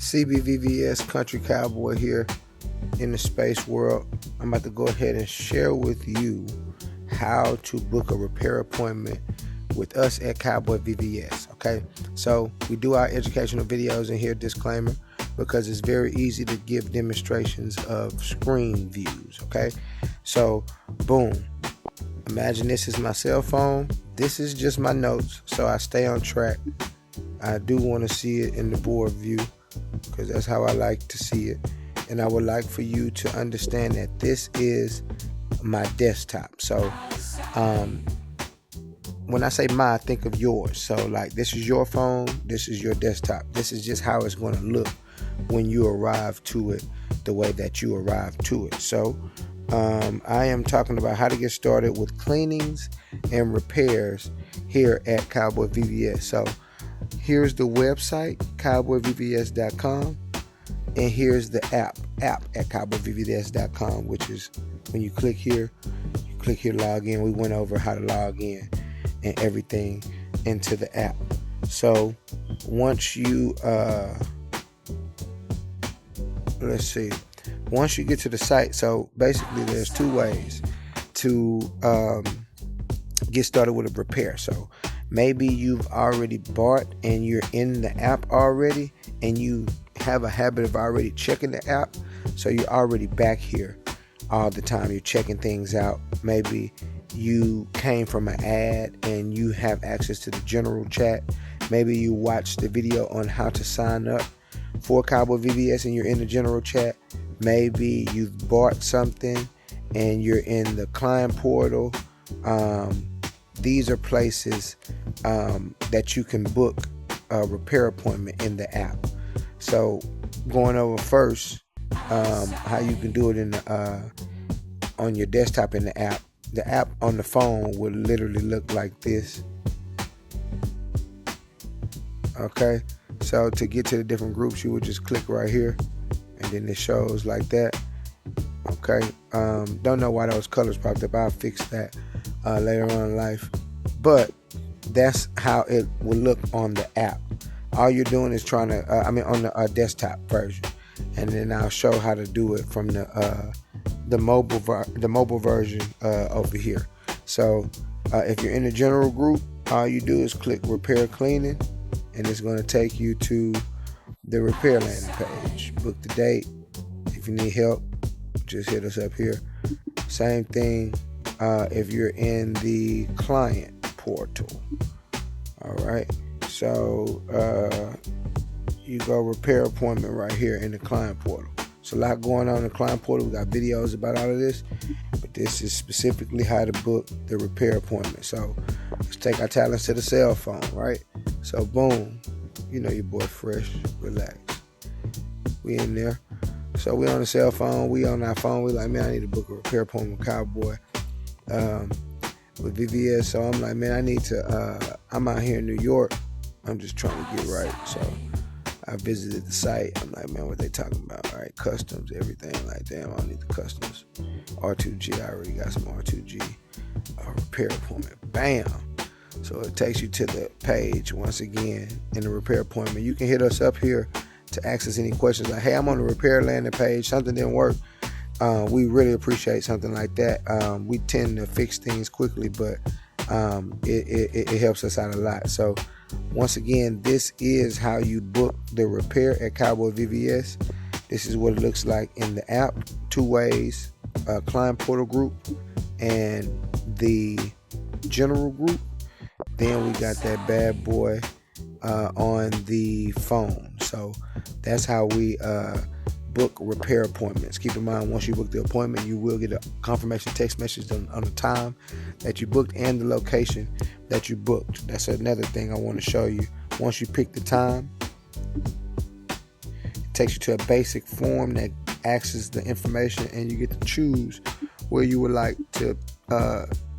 CBVVS Country Cowboy here in the space world. I'm about to go ahead and share with you how to book a repair appointment with us at Cowboyyvvs. Okay, so we do our educational videos in here, disclaimer, because it's very easy to give demonstrations of screen views. Okay, so boom, imagine this is my cell phone, this is just my notes, so I stay on track. I do want to see it in the board view because that's how I like to see it, and I would like for you to understand that this is my desktop. So when I say my, I think of yours. So like, this is your phone, this is your desktop. This is just how it's going to look when you arrive to it, the way that you arrive to it. So I am talking about how to get started with cleanings and repairs here at Cowboyyvvs. So here's the website, cowboyyvvs.com, and here's the app at cowboyyvvs.com, which is when you click here, log in. We went over how to log in and everything into the app. So once you once you get to the site, so basically there's two ways to get started with a repair. So maybe you've already bought and you're in the app already, and you have a habit of already checking the app, so you're already back here all the time. You're checking things out. Maybe you came from an ad and you have access to the general chat. Maybe you watched the video on how to sign up for Cowboyyvvs and you're in the general chat. Maybe you've bought something and you're in the client portal. These are places that you can book a repair appointment in the app. So going over first, how you can do it in the, on your desktop in the app. The app on the phone will literally look like this. Okay, so to get to the different groups, you would just click right here, and then it shows like that. Okay, don't know why those colors popped up. I'll fix that later on in life, but that's how it will look on the app. All you're doing is trying to, on the desktop version, and then I'll show how to do it from the mobile version over here. So if you're in the general group, all you do is click repair cleaning, and it's going to take you to the repair landing page. Book the date. If you need help, just hit us up here. Same thing if you're in the client portal. All right, so you go repair appointment right here in the client portal. It's a lot going on in the client portal. We got videos about all of this, but this is specifically how to book the repair appointment. So let's take our talents to the cell phone, right? So boom, you know your boy fresh, relax. We in there. So we on the cell phone, we on our phone, we like, man, I need to book a repair appointment with Cowboy with VVS. So I'm like, man, I need to, I'm out here in New York. I'm just trying to get right. So I visited the site. I'm like, man, what they talking about? All right, customs, everything. Like, damn, I don't need the customs. R2G, I already got some R2G. Repair appointment, bam. So it takes you to the page once again in the repair appointment. You can hit us up here to ask us any questions. Like, hey, I'm on the repair landing page. Something didn't work. We really appreciate something like that. We tend to fix things quickly, but it helps us out a lot. So once again, this is how you book the repair at Cowboyyvvs. This is what it looks like in the app. Two ways, client portal group and the general group. Then we got that bad boy on the phone. So that's how we book repair appointments. Keep in mind, once you book the appointment, you will get a confirmation text message on the time that you booked and the location that you booked. That's another thing I want to show you. Once you pick the time, it takes you to a basic form that asks the information, and you get to choose where you would like to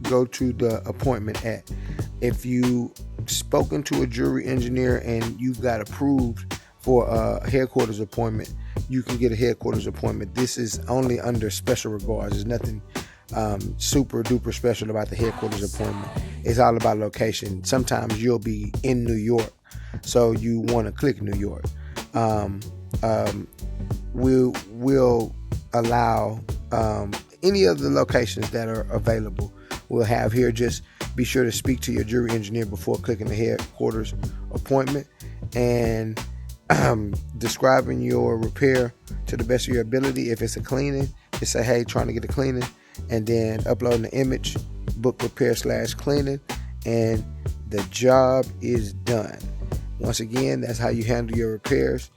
go to the appointment at. If you spoken to a jewelry engineer and you got approved for a headquarters appointment, you can get a headquarters appointment. This is only under special regards. There's nothing super duper special about the headquarters appointment. It's all about location. Sometimes you'll be in New York, so you want to click New York. we'll allow any of the locations that are available. We'll have here. Just be sure to speak to your jury engineer before clicking the headquarters appointment, and describing your repair to the best of your ability. If it's a cleaning, just say, hey, trying to get a cleaning, and then uploading the image, book repair/cleaning, and the job is done. Once again, that's how you handle your repairs.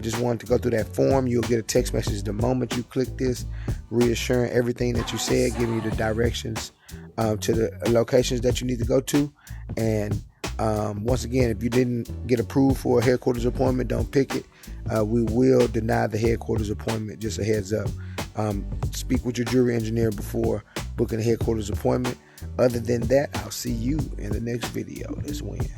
Just wanted to go through that form. You'll get a text message the moment you click this, reassuring everything that you said, giving you the directions to the locations that you need to go to. And once again, if you didn't get approved for a headquarters appointment, don't pick it. We will deny the headquarters appointment, just a heads up. Speak with your jury engineer before booking a headquarters appointment. Other than that, I'll see you in the next video. Let's win.